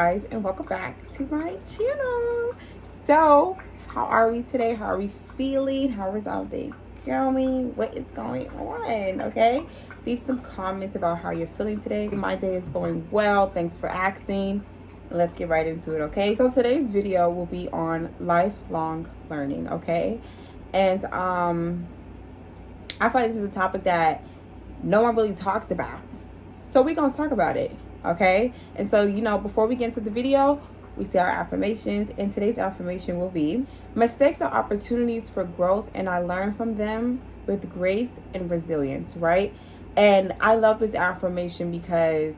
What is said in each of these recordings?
guys, and welcome back to my channel. So how are we today? How are we feeling? How is our day going? What is going on? Okay, leave some comments about how you're feeling today. My day is going well, thanks for asking. Let's get right into it. Okay, so today's video will be on lifelong learning. Okay, and I feel like this is a topic that no one really talks about, so we're gonna talk about it. Okay, and so before we get into the video, we say our affirmations, and today's affirmation will be: mistakes are opportunities for growth, and I learn from them with grace and resilience. Right? And I love this affirmation because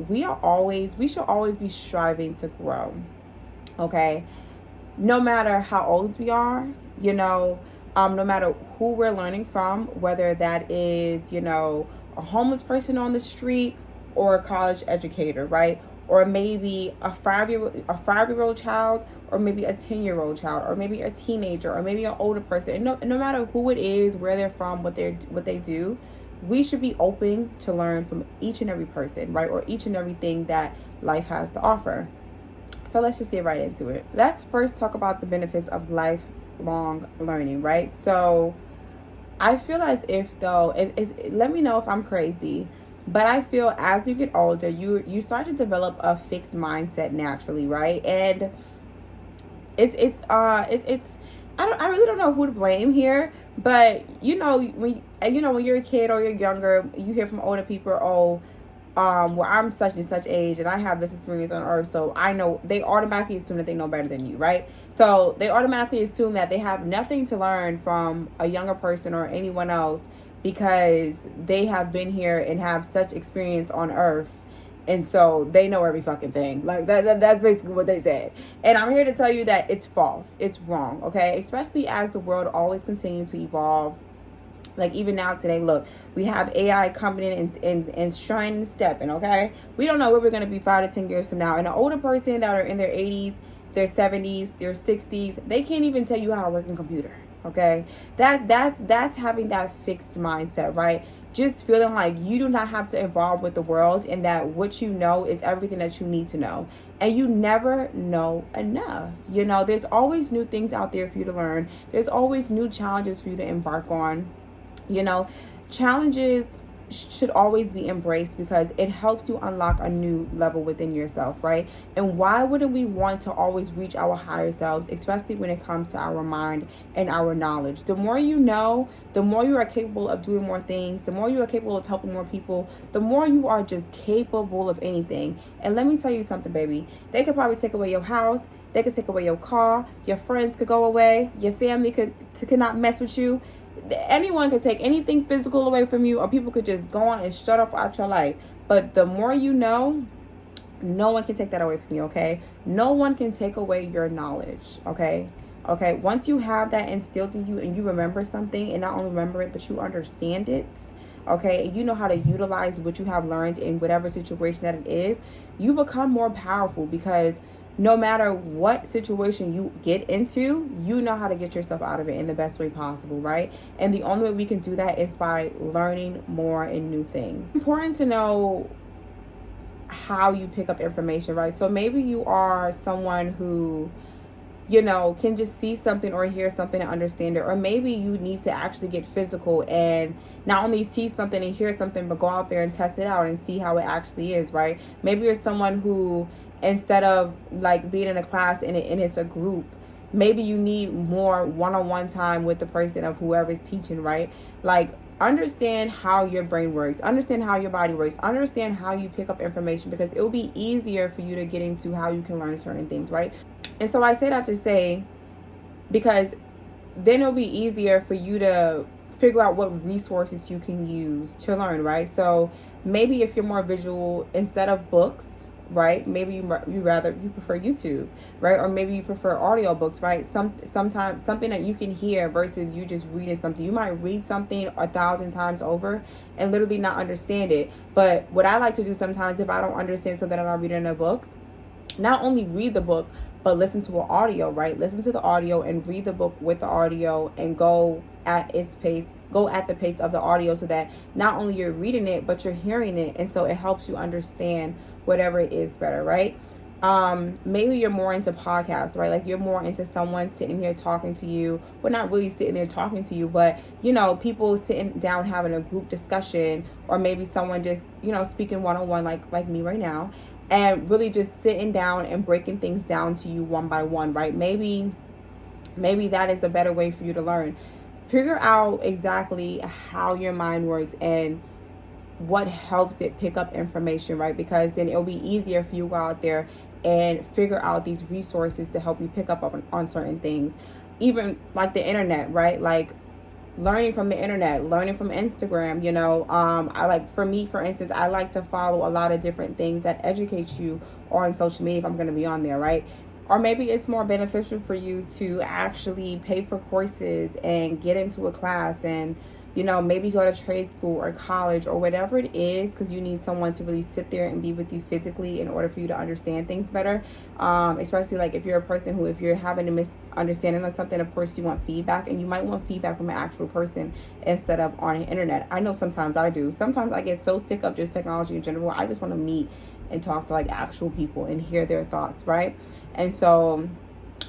we should always be striving to grow. Okay, no matter how old we are, no matter who we're learning from, whether that is a homeless person on the street or a college educator, right? Or maybe a five-year-old child, or maybe a 10-year-old child, or maybe a teenager, or maybe an older person. And no matter who it is, where they're from, what they do, we should be open to learn from each and every person, right? Or each and everything that life has to offer. So let's just get right into it. Let's first talk about the benefits of lifelong learning, right? So I feel as if, though, let me know if I'm crazy, but I feel as you get older, you start to develop a fixed mindset naturally, right? And I really don't know who to blame here, but when you're a kid or you're younger, you hear from older people, well, I'm such and such age and I have this experience on earth, so I know. They automatically assume that they know better than you, right? So they automatically assume that they have nothing to learn from a younger person or anyone else because they have been here and have such experience on earth, and so they know every fucking thing. Like that's basically what they said. And I'm here to tell you that it's false. It's wrong, okay? Especially as the world always continues to evolve. Like even now today, look, we have AI coming in and shining and stepping, okay? We don't know where we're going to be 5 to 10 years from now. And an older person that are in their 80s, their 70s, their 60s, they can't even tell you how to work a computer, okay? That's having that fixed mindset, right? Just feeling like you do not have to evolve with the world, and that what you know is everything that you need to know. And you never know enough. There's always new things out there for you to learn. There's always new challenges for you to embark on. Challenges should always be embraced because it helps you unlock a new level within yourself, right? And why wouldn't we want to always reach our higher selves, especially when it comes to our mind and our knowledge? The more you know, the more you are capable of doing more things, the more you are capable of helping more people, the more you are just capable of anything. And let me tell you something, baby. They could probably take away your house. They could take away your car. Your friends could go away. Your family could not mess with you. Anyone could take anything physical away from you, or people could just go on and shut off out your life. But the more you know, no one can take that away from you, okay? No one can take away your knowledge, okay? Once you have that instilled in you and you remember something, and not only remember it, but you understand it, okay, and you know how to utilize what you have learned in whatever situation that it is, you become more powerful because no matter what situation you get into, you know how to get yourself out of it in the best way possible, right? And the only way we can do that is by learning more and new things. It's important to know how you pick up information, right? So maybe you are someone who can just see something or hear something and understand it. Or maybe you need to actually get physical and not only see something and hear something, but go out there and test it out and see how it actually is, right? Maybe you're someone who, instead of like being in a class and it's a group, maybe you need more one-on-one time with the person of whoever's teaching, right? Like, understand how your brain works, understand how your body works, understand how you pick up information, because it will be easier for you to get into how you can learn certain things, right? And so I say that to say, because then it'll be easier for you to figure out what resources you can use to learn, right? So maybe if you're more visual, instead of books, right, maybe you prefer YouTube, right? Or maybe you prefer audiobooks, right? Sometimes something that you can hear versus you just reading something. You might read something 1,000 times over and literally not understand it. But what I like to do sometimes, if I don't understand something that I'm reading in a book, not only read the book, but listen to an audio, right? Listen to the audio and read the book with the audio, and go at its pace, go at the pace of the audio, so that not only you're reading it, but you're hearing it. And so it helps you understand whatever it is better, right? Maybe you're more into podcasts, right? Like you're more into someone sitting here talking to you. Well, not really sitting there talking to you, but people sitting down having a group discussion, or maybe someone just, speaking one-on-one like me right now, and really just sitting down and breaking things down to you one by one, right? Maybe that is a better way for you to learn. Figure out exactly how your mind works and what helps it pick up information, right? Because then it'll be easier for you to go out there and figure out these resources to help you pick up on certain things. Even like the internet, right? Like learning from the internet, learning from Instagram, I like, for me, for instance, I like to follow a lot of different things that educate you on social media if I'm going to be on there, right? Or maybe it's more beneficial for you to actually pay for courses and get into a class and, maybe go to trade school or college or whatever it is, because you need someone to really sit there and be with you physically in order for you to understand things better. Especially like if you're a person who, if you're having a misunderstanding of something, of course you want feedback, and you might want feedback from an actual person instead of on the internet. I know sometimes I do. Sometimes I get so sick of just technology in general. I just want to meet and talk to like actual people and hear their thoughts, right? And so,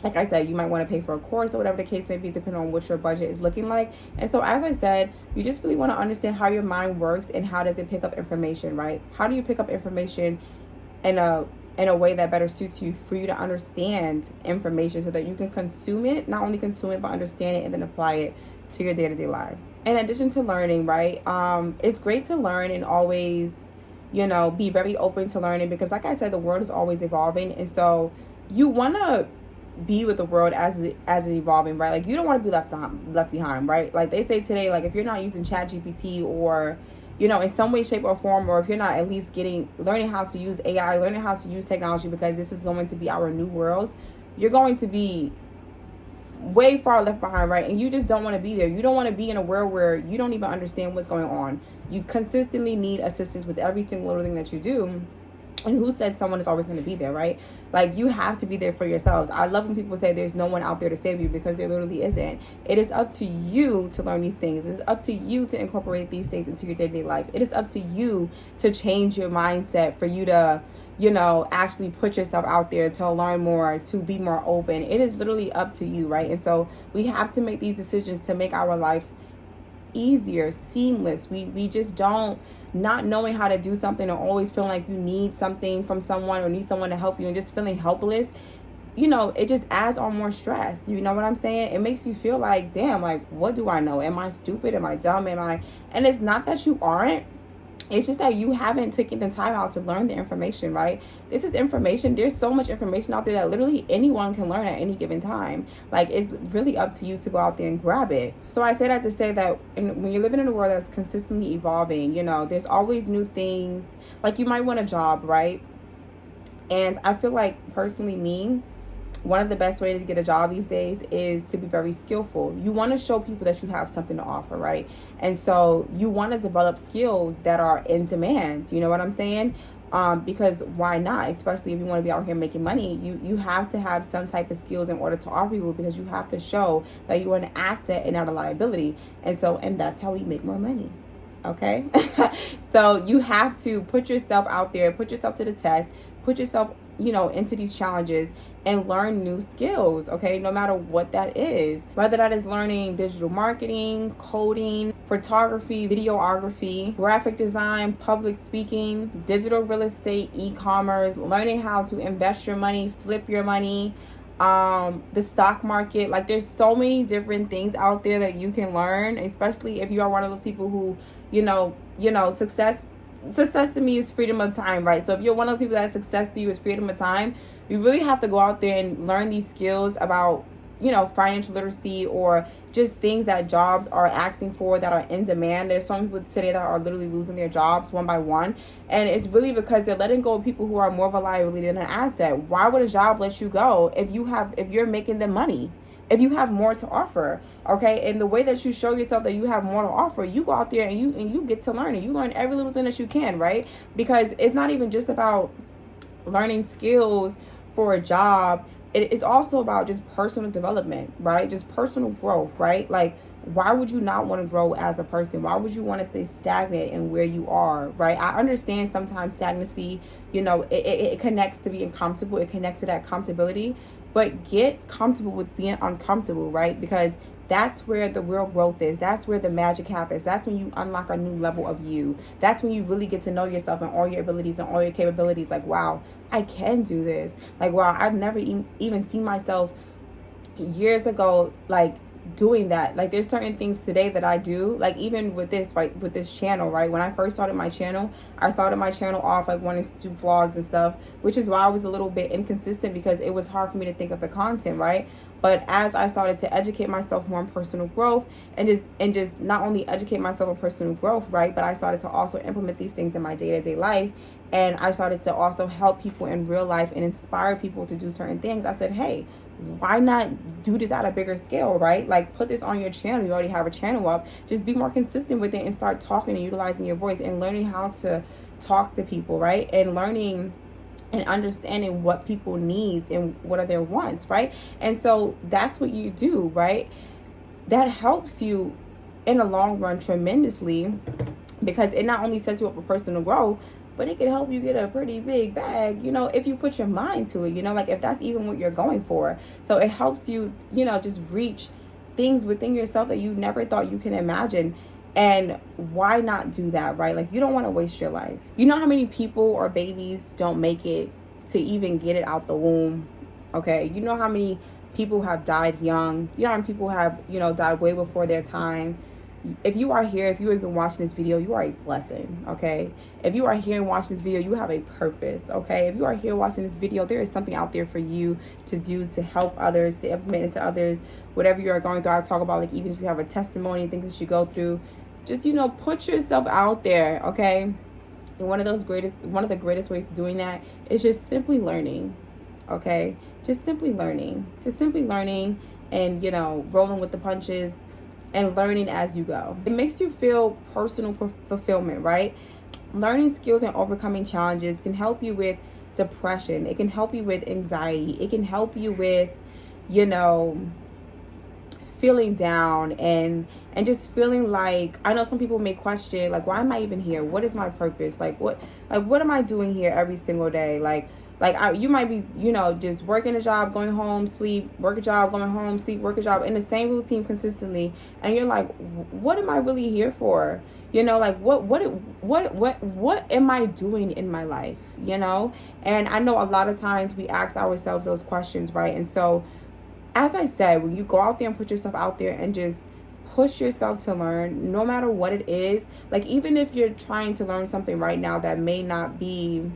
like I said, you might want to pay for a course or whatever the case may be, depending on what your budget is looking like. And so, as I said, you just really want to understand how your mind works and how does it pick up information, right? How do you pick up information in a way that better suits you, for you to understand information so that you can consume it, not only consume it, but understand it and then apply it to your day-to-day lives. In addition to learning, right, it's great to learn and always, be very open to learning, because like I said, the world is always evolving. And so you want to be with the world as it's evolving, right? Like you don't want to be left behind, right? Like they say today, like if you're not using ChatGPT or in some way, shape, or form, or if you're not at least learning how to use AI, learning how to use technology, because this is going to be our new world, you're going to be way far left behind, right? And you just don't want to be there. You don't want to be in a world where you don't even understand what's going on. You consistently need assistance with every single little thing that you do. And who said someone is always going to be there, right? Like, you have to be there for yourselves. I love when people say there's no one out there to save you, because there literally isn't. It is up to you to learn these things. It's up to you to incorporate these things into your day-to-day life. It is up to you to change your mindset, for you to, actually put yourself out there, to learn more, to be more open. It is literally up to you, right? And so we have to make these decisions to make our life easier, seamless. We just don't, not knowing how to do something, or always feeling like you need something from someone or need someone to help you, and just feeling helpless, it just adds on more stress. You know what I'm saying? It makes you feel like, damn, like, what do I know? Am I stupid? Am I dumb? And it's not that you aren't. It's just that you haven't taken the time out to learn the information, right? This is information. There's so much information out there that literally anyone can learn at any given time. Like, it's really up to you to go out there and grab it. So I say that to say that when you're living in a world that's consistently evolving, there's always new things. Like, you might want a job, right? And I feel like, personally, one of the best ways to get a job these days is to be very skillful. You want to show people that you have something to offer, right? And so you want to develop skills that are in demand. You know what I'm saying? Because why not? Especially if you want to be out here making money, you have to have some type of skills in order to offer people, because you have to show that you're an asset and not a liability. And that's how we make more money. Okay? So you have to put yourself out there, put yourself to the test, put yourself, into these challenges, and learn new skills, okay? No matter what that is. Whether that is learning digital marketing, coding, photography, videography, graphic design, public speaking, digital real estate, e-commerce, learning how to invest your money, flip your money, the stock market. Like, there's so many different things out there that you can learn, especially if you are one of those people who, success to me is freedom of time, right? So if you're one of those people that success to you is freedom of time, you really have to go out there and learn these skills about, financial literacy, or just things that jobs are asking for that are in demand. There's some people today that are literally losing their jobs one by one. And it's really because they're letting go of people who are more of a liability than an asset. Why would a job let you go if you're making them money? If you have more to offer, okay? And the way that you show yourself that you have more to offer, you go out there and you get to learn, and you learn every little thing that you can, right? Because it's not even just about learning skills for a job. It's also about just personal development, right? Just personal growth, right? Like, why would you not want to grow as a person? Why would you want to stay stagnant in where you are, right? I understand sometimes stagnancy, it connects to being comfortable. It connects to that comfortability. But get comfortable with being uncomfortable, right? Because that's where the real growth is. That's where the magic happens. That's when you unlock a new level of you. That's when you really get to know yourself and all your abilities and all your capabilities. Like, wow, I can do this. Like, wow, I've never even seen myself years ago, like, doing that. Like, there's certain things today that I do, like, even with this, like, with this channel, right? When I first started my channel, I started my channel off like wanting to do vlogs and stuff, which is why I was a little bit inconsistent, because it was hard for me to think of the content, right? But as I started to educate myself more on personal growth, and just not only educate myself on personal growth, right, but I started to also implement these things in my day-to-day life, and I started to also help people in real life and inspire people to do certain things. I said, hey, why not do this at a bigger scale, right? Like, put this on your channel. You already have a channel up. Just be more consistent with it and start talking and utilizing your voice and learning how to talk to people, right? And learning and understanding what people needs and what are their wants, right? And so that's what you do, right? That helps you in the long run tremendously, because it not only sets you up for personal growth, but it can help you get a pretty big bag, if you put your mind to it, like if that's even what you're going for. So it helps you, just reach things within yourself that you never thought you can imagine. And why not do that, right? Like, you don't want to waste your life. You know how many people or babies don't make it to even get it out the womb, okay? You know how many people have died young. You know how many people have, died way before their time. If you are here, if you're even watching this video, you are a blessing, okay? If you are here and watching this video, you have a purpose, okay? If you are here watching this video, there is something out there for you to do, to help others, to implement into others, whatever you are going through. I talk about, like, even if you have a testimony, things that you go through, just, put yourself out there, okay? And one of the greatest ways to doing that is just simply learning, okay? Just simply learning and, rolling with the punches and learning as you go. It makes you feel personal fulfillment, right? Learning skills and overcoming challenges can help you with depression. It can help you with anxiety. It can help you with, feeling down and just feeling like, I know some people may question, like, why am I even here? What is my purpose? What am I doing here every single day? You might be, just working a job, going home, sleep, work a job, going home, sleep, work a job, in the same routine consistently. And you're like, what am I really here for? What am I doing in my life? And I know a lot of times we ask ourselves those questions, right? And so, as I said, when you go out there and put yourself out there and just push yourself to learn, no matter what it is, like, even if you're trying to learn something right now that may not be,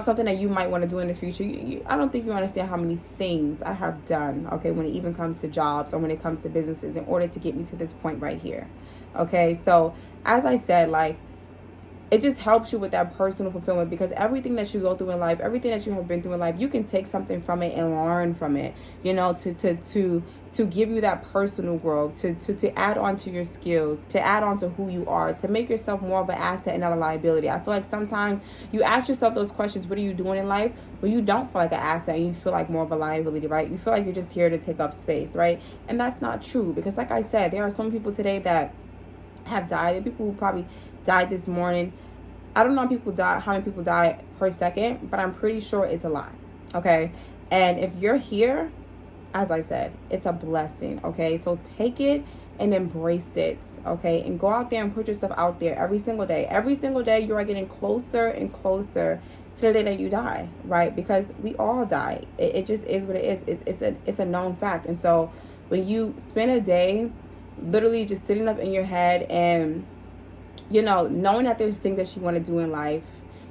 something that you might want to do in the future. I don't think you understand how many things I have done, okay, when it even comes to jobs or when it comes to businesses, in order to get me to this point right here, okay? So, as I said, like, it just helps you with that personal fulfillment, because everything that you go through in life, everything that you have been through in life, you can take something from it and learn from it, to give you that personal growth, to add on to your skills, to add on to who you are, to make yourself more of an asset and not a liability. I feel like sometimes you ask yourself those questions, what are you doing in life, when you don't feel like an asset and you feel like more of a liability, right? You feel like you're just here to take up space, right? And that's not true, because like I said, there are some people today that have died. There are people who probably died this morning. I don't know how many people die per second, but I'm pretty sure it's a lot, okay? And if you're here, as I said, it's a blessing, okay? So take it and embrace it, okay? And go out there and put yourself out there every single day. Every single day, you are getting closer and closer to the day that you die, right? Because we all die. It just is what it is. It's a known fact. And so when you spend a day literally just sitting up in your head and knowing that there's things that you want to do in life,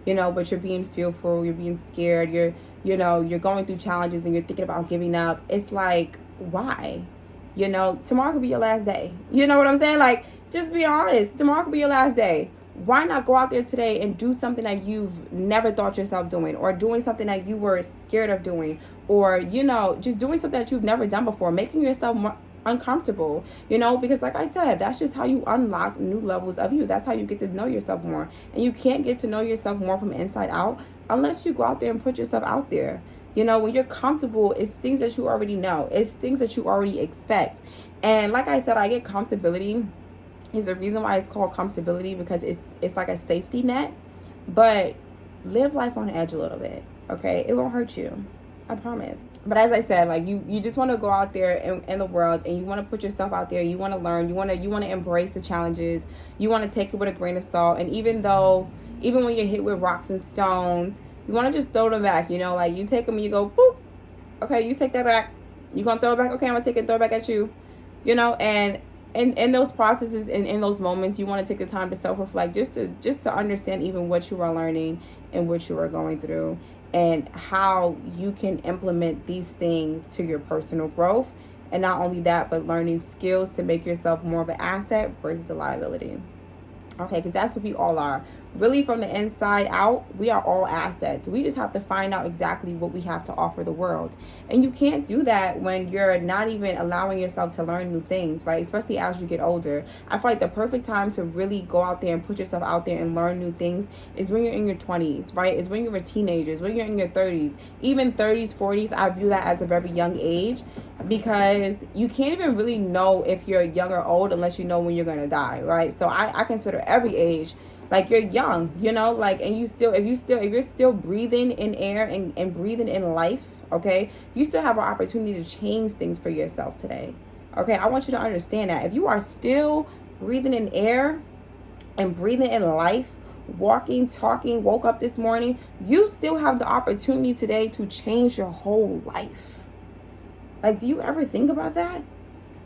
but you're being fearful, you're being scared, you're going through challenges and you're thinking about giving up. It's like, why? Tomorrow could be your last day. You know what I'm saying? Like, just be honest. Tomorrow could be your last day. Why not go out there today and do something that you've never thought yourself doing, or doing something that you were scared of doing, or, just doing something that you've never done before, making yourself more uncomfortable, because like I said, that's just how you unlock new levels of you. That's how you get to know yourself more. And you can't get to know yourself more from inside out unless you go out there and put yourself out there. When you're comfortable, it's things that you already know. It's things that you already expect. And like I said, I get comfortability. Is the reason why it's called comfortability, because it's like a safety net. But live life on the edge a little bit, okay? It won't hurt you, I promise. But as I said, like you just want to go out there in the world, and you want to put yourself out there. You want to learn. You want to embrace the challenges. You want to take it with a grain of salt. And even when you're hit with rocks and stones, you want to just throw them back. You know, like you take them and you go boop. Okay, you take that back. You gonna throw it back? Okay, I'm gonna take it and throw it back at you. You know, and in those processes, in those moments, you want to take the time to self-reflect, just to understand even what you are learning and what you are going through, and how you can implement these things to your personal growth. And not only that, but learning skills to make yourself more of an asset versus a liability. Okay, because that's what we all are. Really, from the inside out, we are all assets. We just have to find out exactly what we have to offer the world. And you can't do that when you're not even allowing yourself to learn new things, right? Especially as you get older. I feel like the perfect time to really go out there and put yourself out there and learn new things is when you're in your 20s, right? Is when you're a teenager, when you're in your 30s. Even 30s, 40s, I view that as a very young age, because you can't even really know if you're young or old unless you know when you're going to die, right? So I consider every age like you're young, you know, like, and if you're still breathing in air and breathing in life, okay, you still have an opportunity to change things for yourself today. Okay, I want you to understand that if you are still breathing in air and breathing in life, walking, talking, woke up this morning, you still have the opportunity today to change your whole life. Like, do you ever think about that?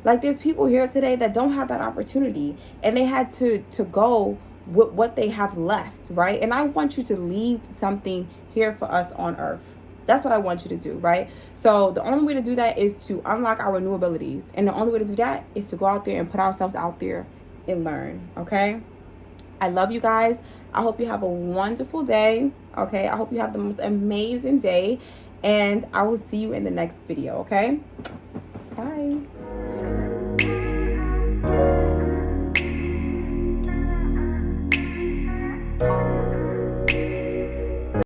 Like, there's people here today that don't have that opportunity, and they had to go with what they have left, right? And I want you to leave something here for us on earth. That's what I want you to do, right? So the only way to do that is to unlock our new abilities. And the only way to do that is to go out there and put ourselves out there and learn, okay? I love you guys. I hope you have a wonderful day, okay? I hope you have the most amazing day. And I will see you in the next video, okay? Bye.